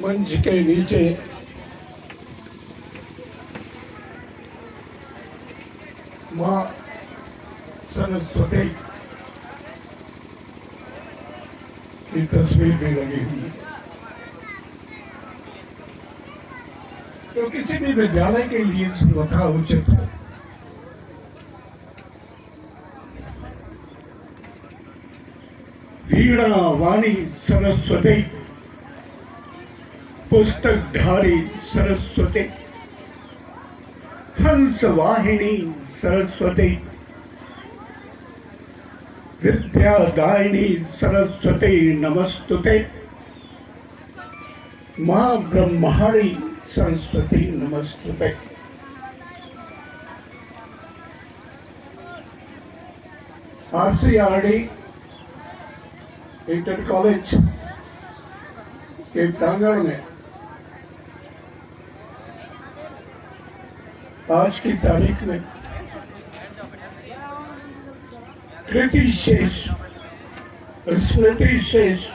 मंच के नीचे माँ सरस्वती की तस्वीर भी लगी हुई है। तो किसी भी विद्यालय के लिए सर्वथा उचित है वीणा वाणी सरस्वती, पुस्तकधारी सरस्वती, हंस वाहिनी सरस्वती, विद्यादायिनी सरस्वती नमस्तुते, मां ब्रह्माणी सरस्वती नमस्तुते। RCRD इंटर कॉलेज के प्रांगण में आज की तारीख में कृति शेष, स्मृति शेष,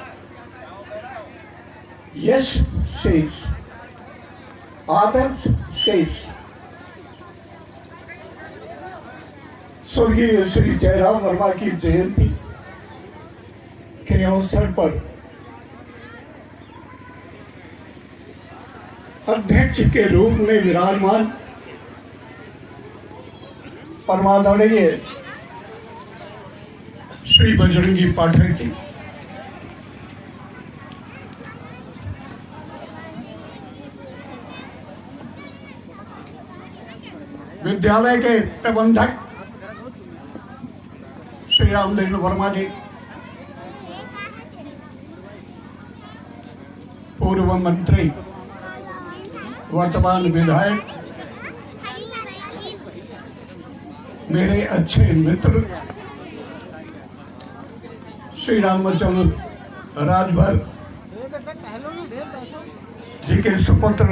यश शेष, आदर्श शेष स्वर्गीय श्री जयराम वर्मा की जयंती के अवसर पर अध्यक्ष के रूप में विराजमान परमादरणीय श्री बजरंगी पाठक जी, विद्यालय के प्रबंधक श्री रामदेव वर्मा जी, पूर्व मंत्री, वर्तमान विधायक, मेरे अच्छे मित्र श्री रामचंद्र राजभर जी के सुपुत्र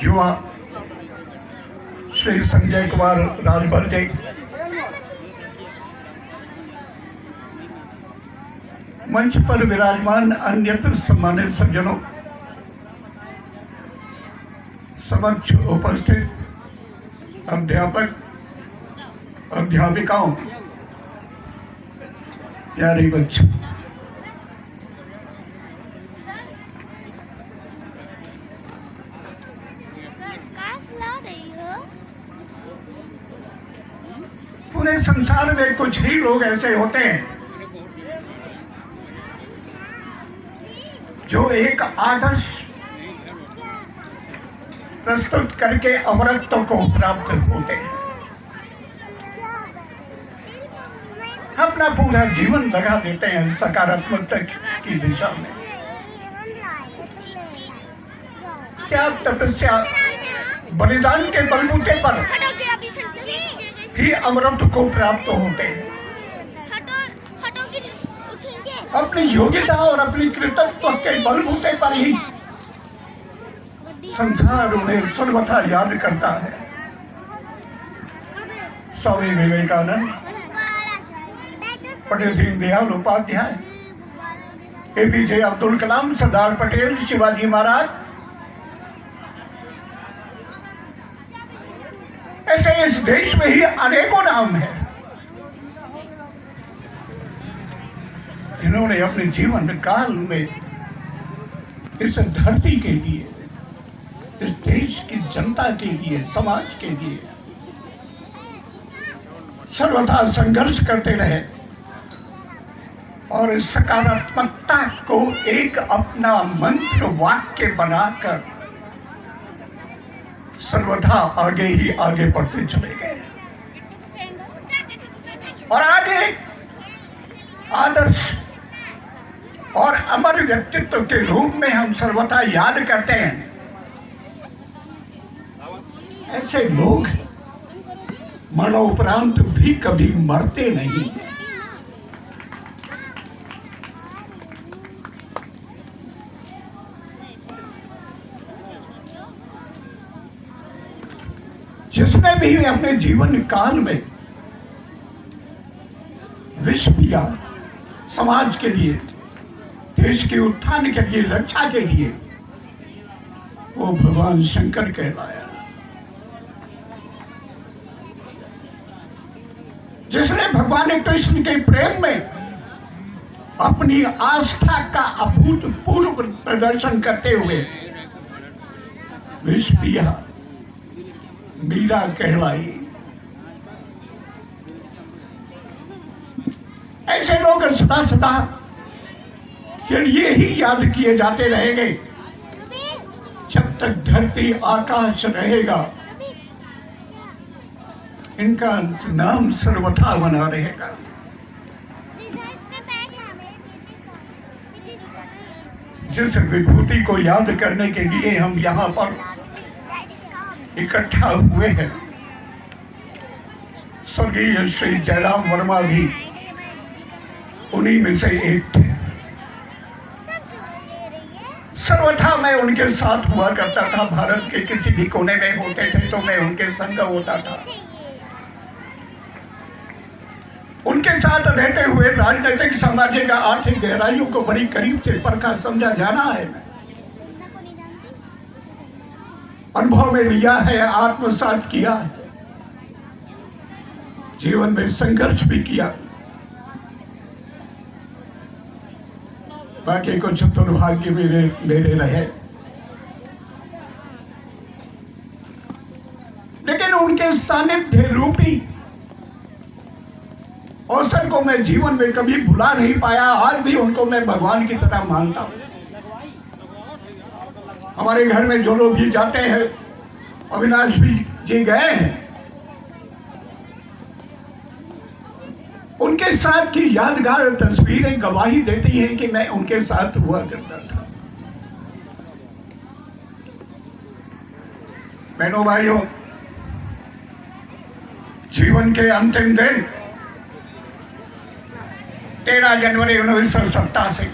युवा श्री संजय कुमार राजभर जी, मंच पर विराजमान अन्यत्र सम्मानित सज्जनों, समक्ष उपस्थित अध्यापक, अध्यापिकाओं, प्यारे बच्चों, पूरे संसार में कुछ ही लोग ऐसे होते हैं जो एक आदर्श प्रस्तुत करके अमरत्व को प्राप्त होते हैं, अपना पूरा जीवन लगा देते हैं सकारात्मकता की दिशा में। क्या तपस्या बलिदान के बलबूते पर ही अमरत्व को प्राप्त होते हैं। अपनी योग्यता और अपनी कृतज्ञता के बलबूते पर ही संसार उन्हें सर्वथा याद करता है। स्वामी विवेकानंद, पंडित दीनदयाल उपाध्याय, APJ अब्दुल कलाम, सरदार पटेल, शिवाजी महाराज, ऐसे इस देश में ही अनेकों नाम हैं जिन्होंने अपने जीवन काल में इस धरती के लिए, इस देश की जनता के लिए, समाज के लिए सर्वथा संघर्ष करते रहे और सकारात्मकता को एक अपना मंत्र वाक्य बनाकर सर्वथा आगे ही आगे बढ़ते चले गए और आगे आदर्श और अमर व्यक्तित्व के रूप में हम सर्वथा याद करते हैं। ऐसे लोग मरणोपरांत भी कभी मरते नहीं। जिसने भी अपने जीवन काल में विश्व या समाज के लिए, देश के उत्थान के लिए, रक्षा के लिए, वो भगवान शंकर कहलाया। जिसने भगवान कृष्ण के प्रेम में अपनी आस्था का अभूतपूर्व प्रदर्शन करते हुए विष पिया, मीरा कहलाई। ऐसे लोग सदा सदा के लिए ही याद किए जाते रहेंगे जब तक धरती आकाश रहेगा। इनका नाम सर्वथा बना रहेगा। जिस विभूति को याद करने के लिए हम यहाँ पर इकट्ठा हुए हैं, स्वर्गीय श्री जयराम वर्मा भी उन्हीं में से एक थे। सर्वथा मैं उनके साथ हुआ करता था। भारत के किसी भी कोने में होते थे तो मैं उनके संग होता था। उनके साथ रहते हुए राजनीतिक, सामाजिक, आर्थिक गहराइयों को बड़ी करीब से परखा, समझा, जाना है। अनुभव में लिया है, आत्मसात किया है, जीवन में संघर्ष भी किया। बाकी कुछ दुर्भाग्य मेरे रहे, लेकिन उनके सानिध्य रूपी अवसर को मैं जीवन में कभी भुला नहीं पाया। आज भी उनको मैं भगवान की तरह मानता हूं। हमारे घर में जो लोग भी जाते हैं, अविनाश जी गए हैं, उनके साथ की यादगार तस्वीरें गवाही देती हैं कि मैं उनके साथ हुआ करता था। बहनों भाइयों, जीवन के अंतिम दिन 13 जनवरी 1987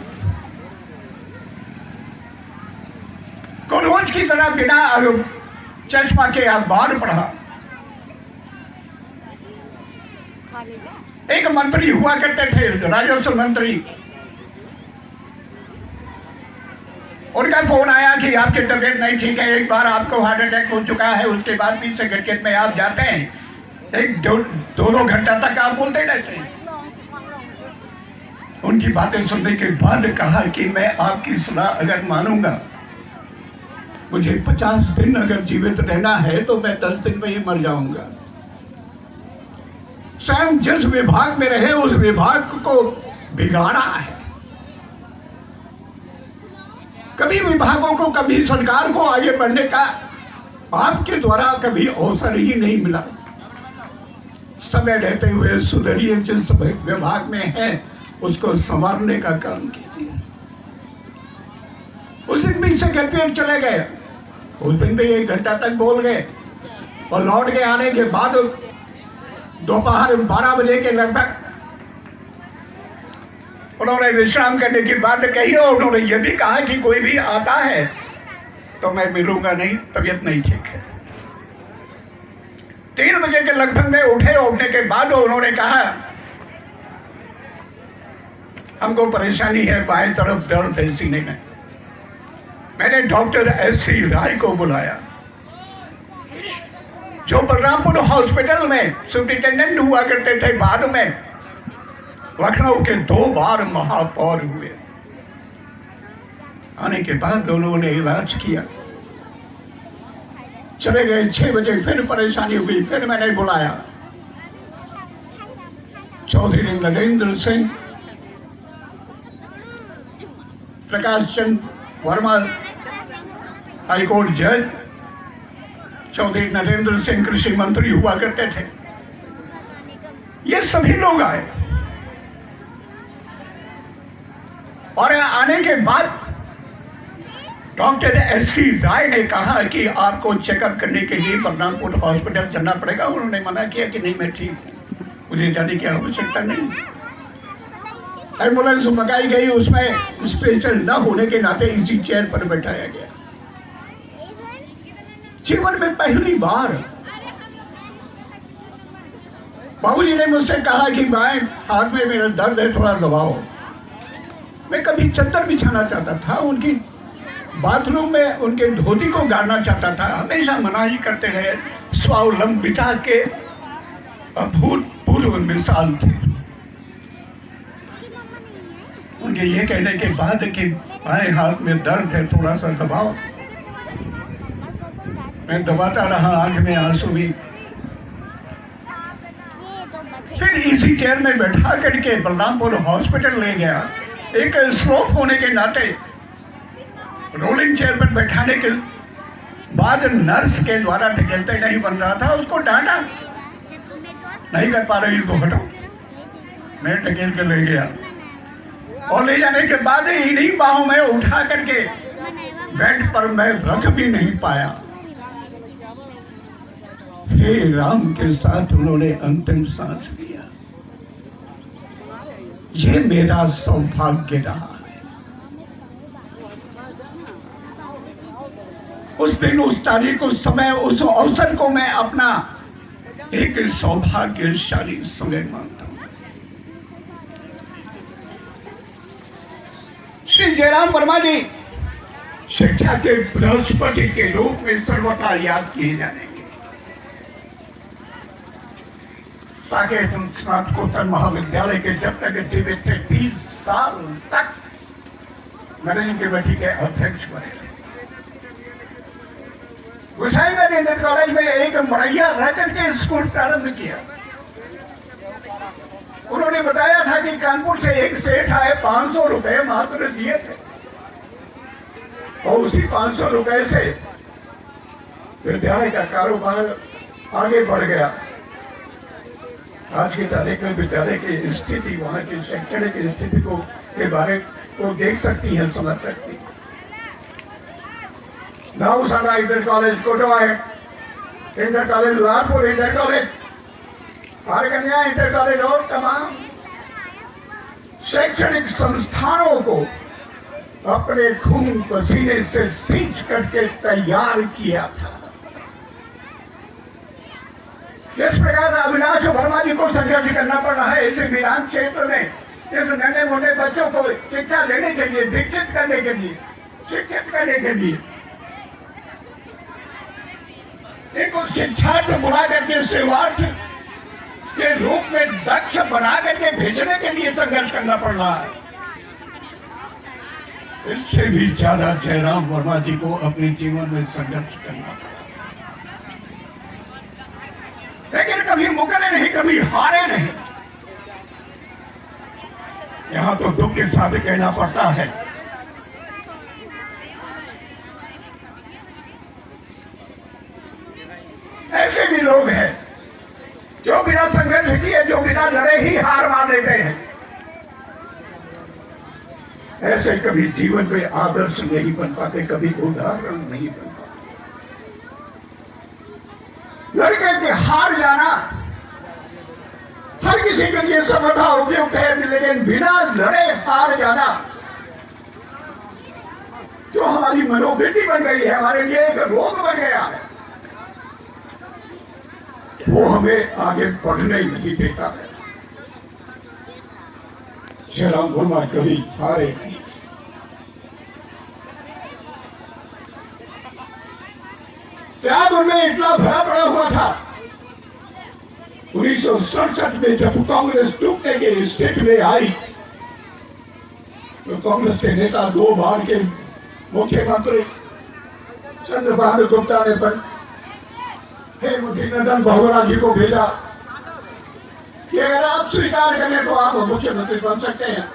को रोज की तरह बिना चश्मा के अखबार पढ़ा। एक मंत्री हुआ करते थे, राजस्व मंत्री। उनका फोन आया कि आपकी तबीयत नहीं ठीक है, एक बार आपको हार्ट अटैक हो चुका है, उसके बाद भी सेक्रेटरीट में आप जाते हैं, एक दो घंटा तक आप बोलते रहते हैं। उनकी बातें सुनने के बाद कहा कि मैं आपकी सलाह अगर मानूंगा, मुझे 50 दिन अगर जीवित रहना है तो मैं 10 दिन में ही मर जाऊंगा। स्वयं जिस विभाग में रहे उस विभाग को बिगाड़ा है। कभी विभागों को, कभी सरकार को आगे बढ़ने का आपके द्वारा कभी अवसर ही नहीं मिला। समय रहते हुए सुधरिए, जिस विभाग में है उसको संवारने का काम कीजिए। उस दिन भी सेक्रेटरीट चले गए, उस दिन भी 1 घंटा तक बोल गए और लौट के आने के बाद दोपहर 12 बजे के लगभग उन्होंने विश्राम करने की बात कही और उन्होंने यह भी कहा कि कोई भी आता है तो मैं मिलूंगा नहीं, तबीयत नहीं ठीक है। 3 बजे के लगभग में उठने के बाद उन्होंने कहा हमको परेशानी है, बाएं तरफ दर्द है सीने में। मैंने डॉक्टर S.C. राय को बुलाया, जो बलरामपुर हॉस्पिटल में सुप्रिंटेंडेंट हुआ करते थे, बाद में लखनऊ के 2 बार महापौर हुए। आने के बाद उन्होंने इलाज किया, चले गए। 6 बजे फिर परेशानी हुई, फिर मैंने बुलाया। चौधरी नरेंद्र सिंह, प्रकाश चंद्र वर्मा हाईकोर्ट जज, चौधरी नरेंद्र सिंह कृषि मंत्री हुआ करते थे, ये सभी लोग आए। और आने के बाद डॉक्टर S.C. राय ने कहा कि आपको चेकअप करने के लिए बलरामपुर हॉस्पिटल जाना पड़ेगा। उन्होंने मना किया कि नहीं, मैं ठीक हूँ, मुझे जाने की आवश्यकता नहीं। एम्बुलेंस मंगाई गई, उसमें स्ट्रेचर न होने के नाते इसी चेयर पर बैठाया गया। जीवन में पहली बार बाबूजी ने मुझसे कहा कि बाएं हाथ में मेरा दर्द है, थोड़ा दबाओ। मैं कभी चद्दर बिछाना चाहता था, उनकी बाथरूम में उनके धोती को गाड़ना चाहता था, हमेशा मनाही करते रहे। स्वावलंबिता के अभूतपूर्व मिसाल थे। उनके ये कहने के बाद कि बाएं हाथ में दर्द है, थोड़ा सा दबाओ। मैं दबाता रहा, आंख में आंसू भी। फिर इसी चेयर में बैठा करके बलरामपुर हॉस्पिटल ले गया। एक स्ट्रोक होने के नाते रोलिंग चेयर पर बैठाने के बाद नर्स के द्वारा ढकेलते नहीं बन रहा था, उसको डांटा, नहीं कर पा रही तो हटो। मैं ढकेल के ले गया और ले जाने के बाद इन्हीं बाहों में उठा करके बेड पर मैं रख भी नहीं पाया। हे राम के साथ उन्होंने अंतिम सांस लिया। ये मेरा सौभाग्य रहा है। उस दिन, उस तारीख, उस समय, उस अवसर को मैं अपना एक सौभाग्यशाली समय मानता हूं। श्री जयराम वर्मा जी शिक्षा के बृहस्पति के रूप में सर्वथा याद किए जाने के साकेत स्नातकोत्तर महाविद्यालय के जब तक जीवित थे 30 साल तक नरेंद्र कमेटी के अध्यक्ष बने। गोसाईगंज इंटर कॉलेज में एक मड़ैया रह करके स्कूल प्रारंभ किया। उन्होंने बताया था कि कानपुर से एक सेठ आए, 500 रुपए मात्र दिए थे और उसी 500 रुपए से विद्यालय का कारोबार आगे बढ़ गया। आज की तारीख में विद्यालय की स्थिति, वहां की शैक्षणिक स्थिति को के बारे को देख सकती है, समझ सकती है। नाउसाना इंटर कॉलेज कोटवा है, inter college Lalpur inter college, आरकन्या इंटर कॉलेज और तमाम शैक्षणिक संस्थानों को अपने खून पसीने से सींच करके तैयार किया था। जिस प्रकार अविनाश वर्मा जी को संघर्ष करना पड़ रहा है इस वीरान क्षेत्र में, इस नन्हे मुन्ने बच्चों को शिक्षा देने के लिए, दीक्षित करने के लिए, शिक्षित करने के लिए, इनको शिक्षार्थ बुला करके सेवार्थ के रूप में दक्ष बना करके भेजने के लिए संघर्ष करना पड़ रहा है। इससे भी ज्यादा जयराम वर्मा जी को अपने जीवन में संघर्ष करना पड़ा, लेकिन कभी मुकरे नहीं, कभी हारे नहीं। यहां तो दुख के साथ कहना पड़ता है ऐसे भी लोग हैं जो बिना संघर्ष किए, जो बिना लड़े ही हार मान लेते हैं। ऐसे कभी जीवन में आदर्श नहीं बन पाते, कभी उदाहरण नहीं बन पाते। लड़के के हार जाना हर किसी के लिए सर्वथा उपयुक्त है, लेकिन बिना लड़े हार जाना जो हमारी मनोवृत्ति बन गई है, हमारे लिए एक रोग बन गया है, वो हमें आगे बढ़ने नहीं देता है। जयराम वर्मा कभी हारे नहीं। त्याग उनमें इतना भरा पड़ा हुआ था। 1967 में जब कांग्रेस टूटने के स्थिति में आई तो कांग्रेस के नेता, 2 बार के मुख्यमंत्री चंद्रबहादुर गुप्ता ने हेमंत बहुगुणा जी को भेजा कि अगर आप स्वीकार करें तो आप मुख्यमंत्री बन सकते हैं।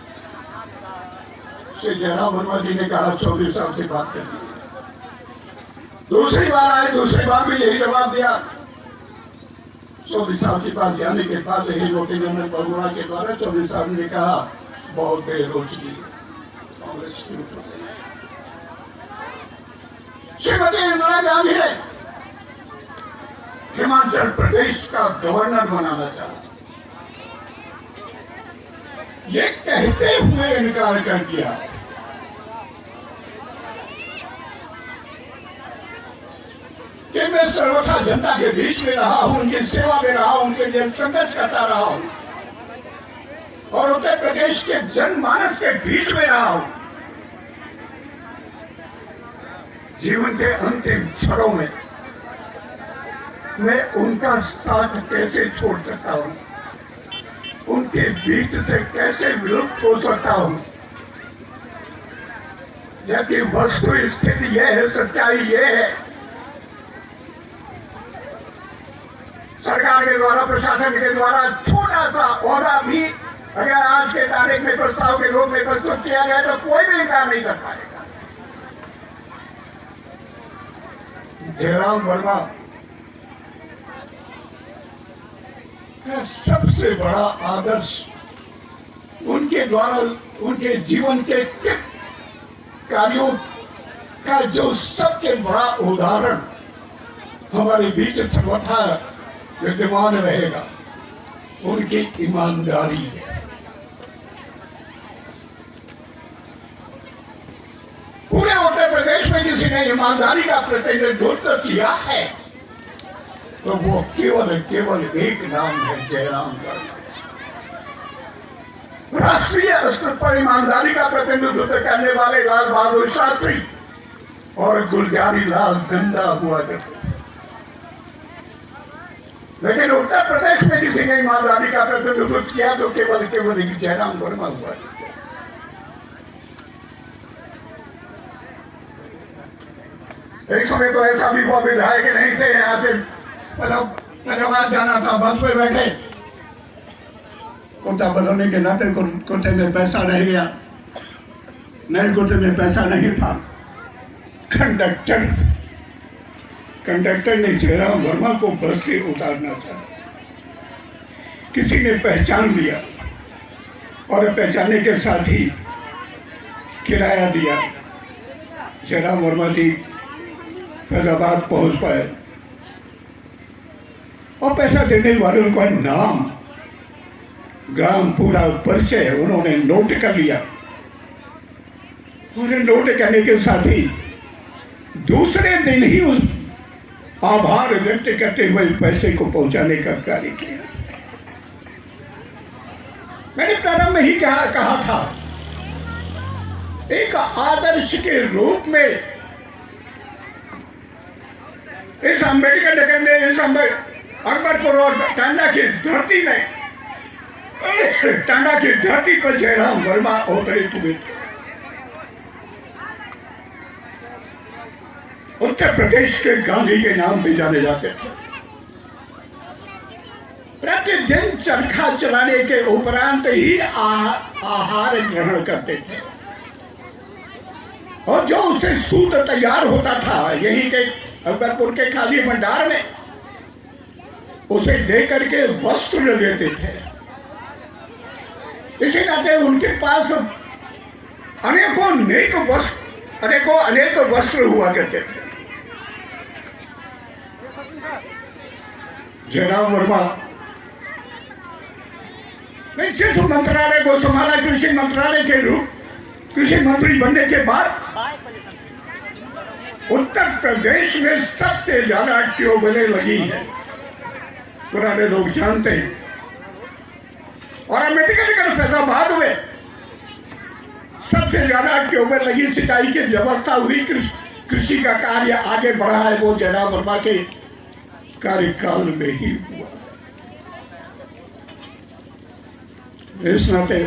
श्री जयराम वर्मा जी ने कहा 24 साल से बात कर दी। दूसरी बार आए, दूसरी बार भी यही जवाब दिया। 24 साल की बात जाने के बाद हेमंत बहुगुणा के द्वारा 24 साल ने कहा बहुत देर हो चुकी है, कांग्रेस टूट गई। श्रीमती इंदिरा गांधी ने हिमाचल प्रदेश का गवर्नर बनाना चाहा, ये कहते हुए इनकार कर दिया कि मैं सर्वथा जनता के बीच में रहा हूं, उनकी सेवा में रहा हूं, उनके लिए संघर्ष करता रहा हूं और उत्तर प्रदेश के जनमानस के बीच में रहा हूं। जीवन के अंतिम क्षणों में मैं उनका साथ कैसे छोड़ सकता हूं, उनके बीच से कैसे विलुप्त हो सकता हूं, जबकि वस्तु स्थिति यह है, सच्चाई यह है, सरकार के द्वारा, प्रशासन के द्वारा छोटा सा ओहदा भी अगर आज के तारीख में प्रस्ताव के रूप में प्रस्तुत किया गया तो कोई भी इनकार नहीं कर पाएगा। जयराम वर्मा का सबसे बड़ा आदर्श, उनके द्वारा उनके जीवन के कार्यों का जो सबसे बड़ा उदाहरण हमारे बीच सर्वथा विद्यमान रहेगा, उनकी ईमानदारी है। पूरे उत्तर प्रदेश में किसी ने ईमानदारी का प्रतिनिधित्व किया है तो वो केवल एक नाम है, जयराम वर्मा। राष्ट्रीय स्तर पर ईमानदारी का प्रतिनिधित्व करने वाले लाल बहादुर शास्त्री और गुलजारी लाल नंदा हुआ करते, लेकिन उत्तर प्रदेश में किसी ने ईमानदारी का प्रतिनिधित्व किया तो केवल एक जयराम वर्मा हुआ। एक समय तो ऐसा भी हुआ, विधायक नहीं थे, यहाँ से फैजाबाद जाना था, बस में बैठे, कुर्ता बदलने के नाते कुर्ते में पैसा रह गया, नए कुर्ते में पैसा नहीं था। कंडक्टर ने जयराम वर्मा को बस से उतारना था, किसी ने पहचान लिया और पहचानने के साथ ही किराया दिया। जयराम वर्मा जी फैजाबाद पहुंच पाए और पैसा देने वालों का नाम, ग्राम, पूरा परिचय उन्होंने नोट कर लिया और नोट करने के साथ ही दूसरे दिन ही उस आभार व्यक्त करते हुए पैसे को पहुंचाने का कार्य किया। मैंने प्रारंभ में ही कहा था, एक आदर्श के रूप में इस अम्बेडकर नगर में, इस अकबरपुर और टांडा की धरती में, टांडा की धरती पर जयराम वर्मा अवतरित हुए। उत्तर प्रदेश के गांधी के नाम पे जाने जाते थे। प्रतिदिन चरखा चलाने के उपरांत ही आहार ग्रहण करते थे और जो उससे सूत तैयार होता था यहीं के अकबरपुर के खादी भंडार में, उसे लेकर के वस्त्र लेते थे। इसी नाते उनके पास अनेक वस्त्र हुआ करते थे। जयराम वर्मा ने जिस मंत्रालय को संभाला, कृषि मंत्रालय के रूप कृषि मंत्री बनने के बाद उत्तर प्रदेश में सबसे ज्यादा ट्यूबवेलें लगी है, पुराने लोग जानते हैं। और अम्बेडकर नगर फैजाबाद में सबसे ज्यादा ट्यूबवेल लगी, सिंचाई की व्यवस्था हुई, कृषि का कार्य आगे बढ़ा है, वो जयराम वर्मा के कार्यकाल में ही हुआ। इस नाते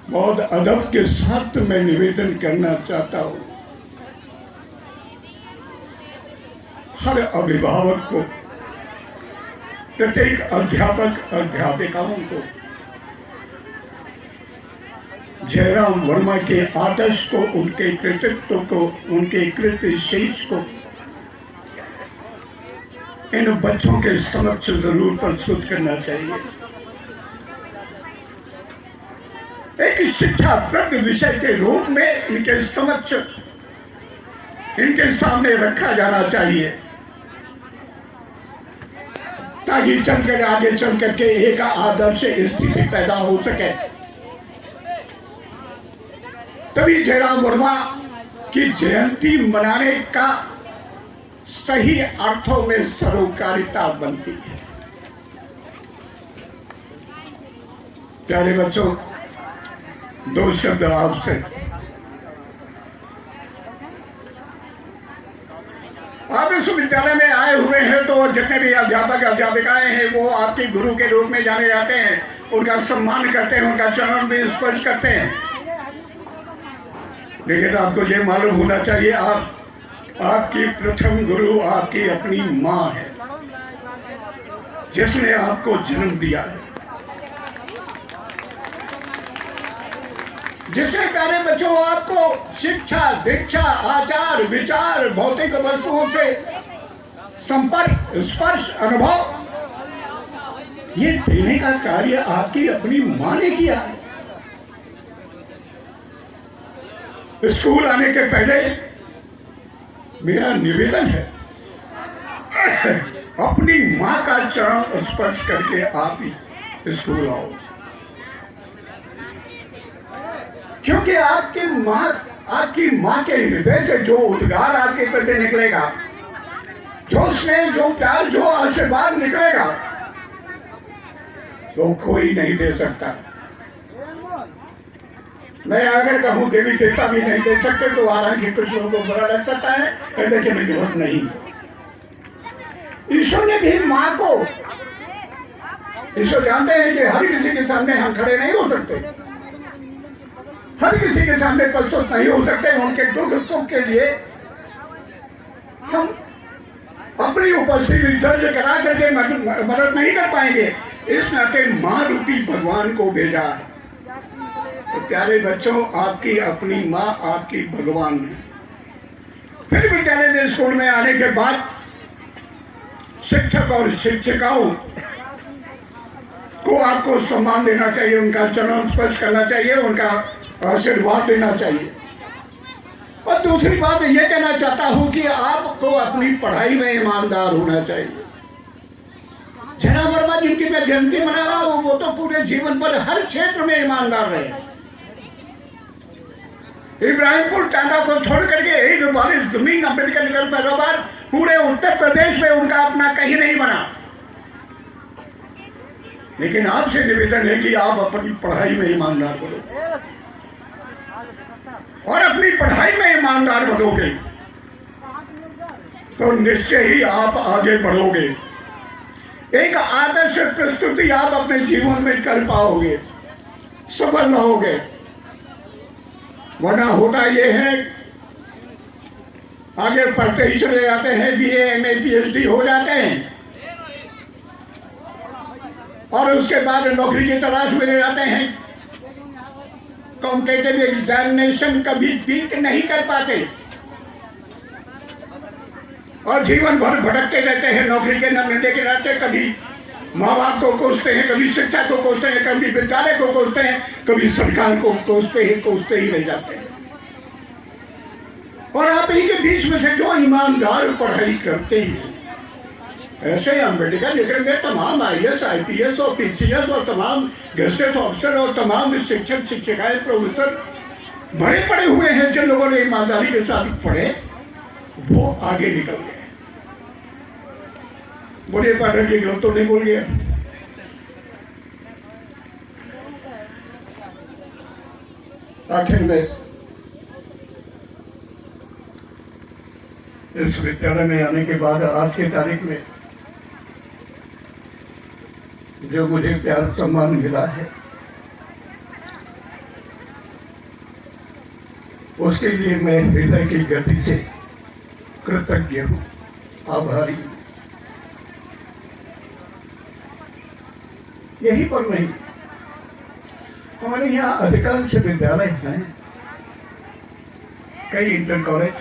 बहुत अदब के साथ मैं निवेदन करना चाहता हूं, हर अभिभावक को, प्रत्येक अध्यापक अध्यापिकाओं को जयराम वर्मा के आदर्श को, उनके कृतित्व को, उनके कृत्य शेष को इन बच्चों के समक्ष जरूर प्रस्तुत करना चाहिए। एक शिक्षाप्रद विषय के रूप में इनके समक्ष, इनके सामने रखा जाना चाहिए, ताकि चलकर आगे चल करके एक आदर्श स्थिति पैदा हो सके। तभी जयराम वर्मा की जयंती मनाने का सही अर्थों में सरोकारिता बनती है। प्यारे बच्चों, दो शब्द आपसे। आप इस विद्यालय में आए हुए हैं तो जितने भी अध्यापक अध्यापिकाएं हैं वो आपके गुरु के रूप में जाने जाते हैं, उनका सम्मान करते हैं, उनका चरण भी स्पर्श करते हैं। लेकिन आपको ये मालूम होना चाहिए, आपकी प्रथम गुरु आपकी अपनी माँ है, जिसने आपको जन्म दिया है, जिसने प्यारे बच्चों आपको शिक्षा, दीक्षा, आचार, विचार, भौतिक वस्तुओं से संपर्क, स्पर्श, अनुभव ये देने का कार्य आपकी अपनी मां ने किया है। स्कूल आने के पहले मेरा निवेदन है, अपनी मां का चरण स्पर्श करके आप ही स्कूल आओ, क्योंकि आपकी मां के हृदय से जो उद्गार आपके प्रति निकलेगा, जो स्नेह, जो प्यार, जो आशीर्वाद निकलेगा, तो कोई नहीं दे सकता। मैं अगर कहूं देवी देवता भी नहीं दे सकते तो हालांकि कुछ लोगों को बुरा लग सकता है, लेकिन जरूरत नहीं। ईश्वर ने भी मां को, ईश्वर जानते हैं कि हर किसी के सामने हम खड़े नहीं हो सकते, हर किसी के सामने प्रस्तुत नहीं हो सकते। उनके दुख सुख के लिए हम अपनी उपस्थिति दर्ज करा करके मदद नहीं कर पाएंगे, इस नाते मां रूपी भगवान को भेजा है। तो प्यारे बच्चों, आपकी अपनी मां आपकी भगवान है। फिर विद्यालय में, स्कूल में आने के बाद शिक्षक और शिक्षिकाओं को आपको सम्मान देना चाहिए, उनका चरण स्पर्श करना चाहिए, उनका आशीर्वाद देना चाहिए। और दूसरी बात यह कहना चाहता हूं कि आपको अपनी पढ़ाई में ईमानदार होना चाहिए। जरा वर्मा जिनकी मैं जयंती मना रहा हूं, वो तो पूरे जीवन भर हर क्षेत्र में ईमानदार रहे। इब्राहिमपुर टांडा को छोड़ करके एक बार जमीन अम्बेडकर नगर फैजाबाद, पूरे उत्तर प्रदेश में उनका अपना कहीं नहीं बना। लेकिन आपसे निवेदन है कि आप अपनी पढ़ाई में ईमानदार बनो, और अपनी पढ़ाई में ईमानदार बनोगे तो निश्चय ही आप आगे बढ़ोगे, एक आदर्श प्रस्तुति आप अपने जीवन में कर पाओगे, सफल रहोगे। वरना होता यह है, आगे पढ़ते ही चले जाते हैं, बीए, एमए, पीएचडी हो जाते हैं, और उसके बाद नौकरी की तलाश में ले जाते हैं, कॉम्पिटिटिव एग्जामिनेशन कभी बीट नहीं कर पाते, और जीवन भर भटकते रहते हैं नौकरी के न मिलने के नाते। कभी माँ बाप को कोसते हैं, कभी शिक्षा को कोसते हैं, कभी विद्यालय को कोसते हैं, कभी सरकार को कोसते ही रह जाते हैं। और आप ही के बीच में से जो ईमानदार पढ़ाई करते हैं, ऐसे अम्बेडकर नगर में तमाम IAS, IPS और PCS और तमाम गेस्टेड ऑफिसर और तमाम शिक्षक, शिक्षिकाएं, प्रोफेसर भरे पड़े हुए हैं। जिन लोगों ने ईमानदारी के साथ पढ़े वो आगे निकल गए। बुढ़े पाठक की गलत तो नहीं बोल गया। आखिर में इस विद्यालय में आने के बाद आज की तारीख में जो मुझे प्यार सम्मान मिला है, उसके लिए मैं हृदय की गति से कृतज्ञ हूँ, आभारी हूँ। यही पर नहीं, हमारे यहाँ अधिकांश विद्यालय हैं, कई इंटर कॉलेज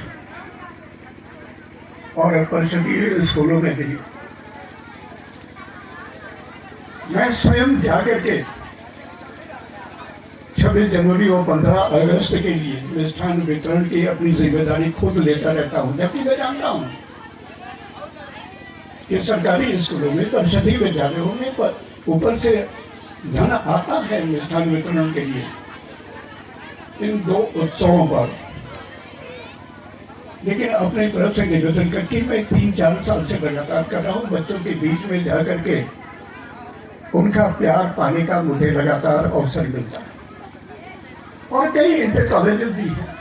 और परिषदीय स्कूलों में भी मैं स्वयं जाकर के 26 जनवरी और 15 अगस्त के लिए मिष्ठान वितरण की अपनी जिम्मेदारी खुद लेता रहता हूँ। जबकि मैं जानता हूँ कि सरकारी स्कूलों में, परिषदीय विद्यालयों में ऊपर से धन आता है मिष्ठान वितरण के लिए इन दो उत्सवों पर, लेकिन अपने तरफ से निवेदन करके मैं 3-4 साल से लगातार कर रहा हूँ, बच्चों के बीच में जाकर के उनका प्यार पाने का मुझे लगातार अवसर मिलता है और कई इंटर कॉलेजेस भी हैं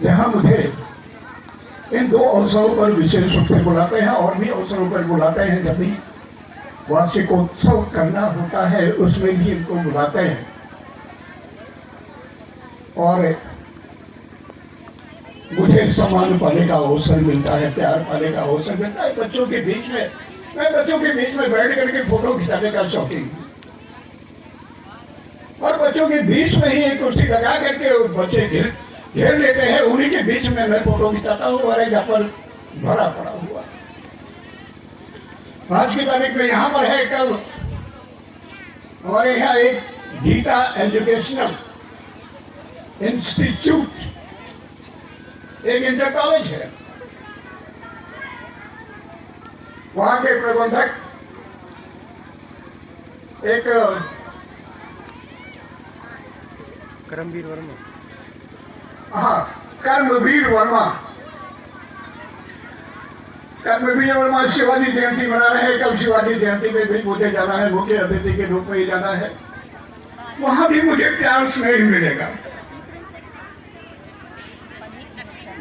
जहां मुझे इन दो अवसरों पर विशेष रूप से बुलाते हैं और भी अवसरों पर बुलाते हैं। जब भी वार्षिकोत्सव करना होता है उसमें भी इनको बुलाते हैं और मुझे सम्मान पाने का अवसर मिलता है, प्यार पाने का अवसर मिलता है। बच्चों के बीच में मैं बच्चों के बीच में बैठ करके फोटो खिंचाने का शौकीन हूँ और बच्चों के बीच में ही एक कुर्सी लगा करके बच्चे घेर लेते हैं, उन्हीं के बीच में मैं फोटो खिंचाता हूँ और यहाँ पर भरा पड़ा हुआ। आज की तारीख में यहाँ पर है, कल हमारे यहाँ एक गीता एजुकेशनल इंस्टीट्यूट एक इंटर कॉलेज है, वहां के प्रबंधक एक कर्मवीर वर्मा, हाँ कर्मवीर वर्मा शिवाजी जयंती मना रहे हैं। कल शिवाजी जयंती में भी मुझे जाना है, मुख्य अतिथि के रूप में ही जाना है। वहां भी मुझे प्यार स्नेह मिलेगा।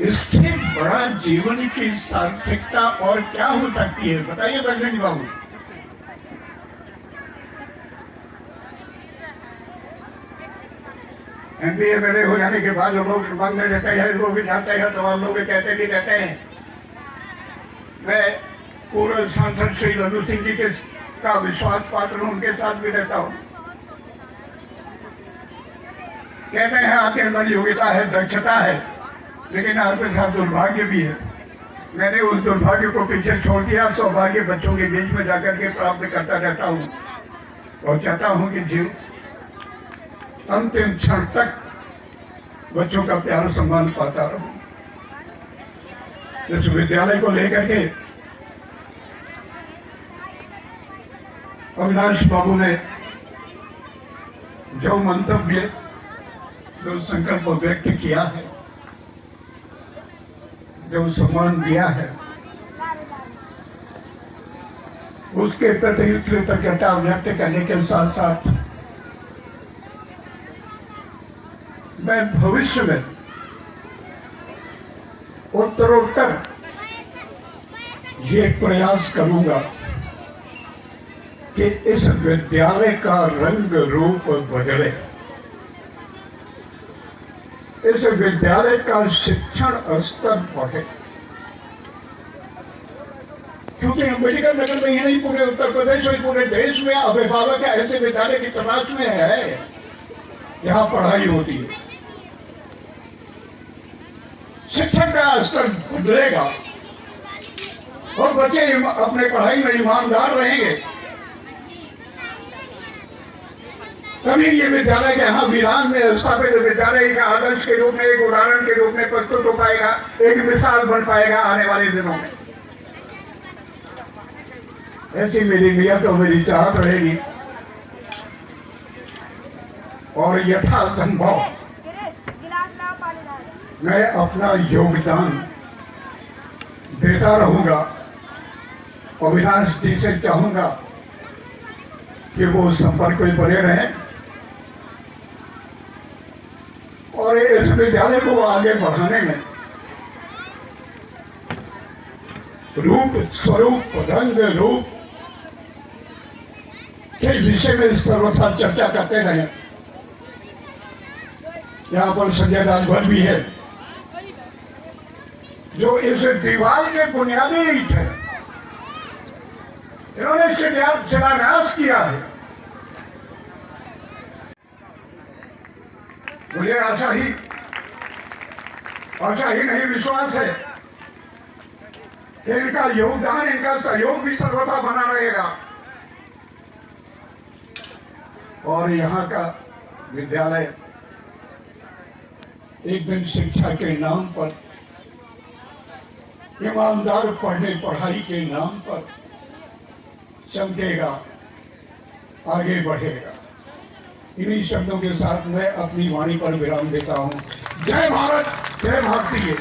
इससे बड़ा जीवन की सार्थकता और क्या हो सकती है, बताइए बजरंग बाबू। एमपीए मेरे हो जाने के बाद लोग मांगने रहते हैं, लोग भी जाते हैं तो हम लोग कहते भी रहते हैं। मैं पूर्व सांसद श्री लल्लू सिंह जी के का विश्वास पात्र हूं, उनके साथ भी रहता हूं। कहते हैं आपके अंदर योग्यता है, दक्षता है, लेकिन आपके साथ दुर्भाग्य भी है। मैंने उस दुर्भाग्य को पीछे छोड़ दिया, सौभाग्य बच्चों के बीच में जाकर के प्राप्त करता रहता हूँ और चाहता हूँ कि जीव अंतिम क्षण तक बच्चों का प्यार सम्मान पाता रहूं। इस विद्यालय को लेकर के अविनाश बाबू ने जो मंतव्य, जो संकल्प व्यक्त किया है, जो सम्मान दिया है, उसके प्रति कृतज्ञता व्यक्त करने के साथ साथ मैं भविष्य में उत्तरोत्तर ये प्रयास करूंगा कि इस विद्यालय का रंग रूप बदले, इस विद्यालय का शिक्षण स्तर बढ़े, क्योंकि अम्बेडकर नगर में ही नहीं पूरे उत्तर प्रदेश और पूरे देश में अभिभावक ऐसे विद्यालय की तलाश में है जहां पढ़ाई होती है। शिक्षण का स्तर बदलेगा और बच्चे अपने पढ़ाई में ईमानदार रहेंगे, तभी ये विद्यालय यहाँ वीरान में स्थापित विद्यालय का आदर्श के रूप में, एक उदाहरण के रूप में प्रस्तुत हो पाएगा, एक मिसाल बन पाएगा आने वाले दिनों में। ऐसी मेरी नियत और मेरी चाहत रहेगी और यथासंभव मैं अपना योगदान देता रहूंगा। अविनाश जी से चाहूंगा कि वो संपर्क में बने रहें और इस विद्यालय को आगे बढ़ाने में रूप स्वरूप रंग रूप के विषय में सर्वथा चर्चा करते रहे। यहाँ पर संजय राजभर भी है जो इस दीवार के बुनियादी ईंट है, इन्होंने शिलान्यास किया है। मुझे आशा ही नहीं विश्वास है कि इनका योगदान, इनका सहयोग भी सर्वथा बना रहेगा और यहाँ का विद्यालय एक दिन शिक्षा के नाम पर, ईमानदार पढ़ने पढ़ाई के नाम पर चमकेगा, आगे बढ़ेगा। इन्हीं शब्दों के साथ मैं अपनी वाणी पर विराम देता हूँ। जय भारत, जय भारतीय।